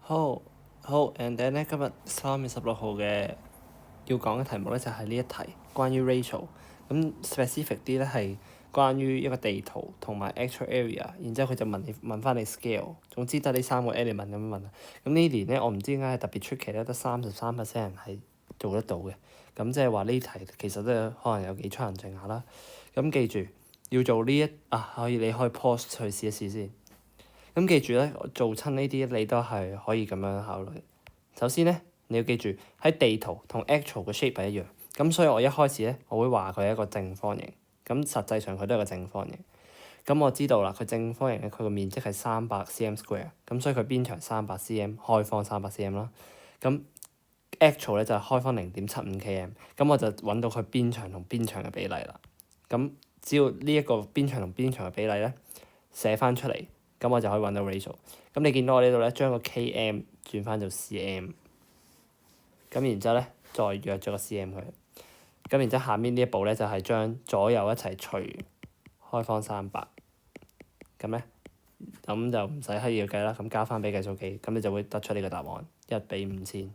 好，and then 咧今日3月16號嘅要講嘅題目咧就係呢一題，關於 ratio。咁 specific 啲咧係關於一個地圖同埋 actual area，然之後佢就問翻你 scale。總之得呢3個 element 咁樣問。咁呢年咧我唔知點解係特別出奇咧，得33% 人係做得到嘅。咁即係話呢題其實都可能有幾 challenging 下啦。咁記住要做呢你可以 pause 去試一試先。咁記住咧，做親呢啲你都係可以咁樣考慮。首先咧，你要記住喺地圖同 actual 嘅 shape 係一樣。咁所以我一開始咧，我會話佢係一個正方形。咁實際上佢都係個正方形。咁我知道啦，佢正方形咧，佢個面積係300 cm square。咁所以佢邊長300 cm，開方300 cm 啦。咁 actual 咧就係開方0.75 km。咁我就揾到佢邊長同邊長嘅比例啦。咁只要呢一個邊長同邊長嘅比例咧寫翻出嚟。咁我就可以揾到 ratio。咁你見到我呢度咧，將個 km 轉翻做 cm。咁然之後咧，再約咗個 cm 佢。咁然之後下面呢一步咧，就係將左右一齊除開方300。咁咧，咁就唔使刻意要計啦。咁加翻俾計數機，咁你就會得出呢個答案，1:5000。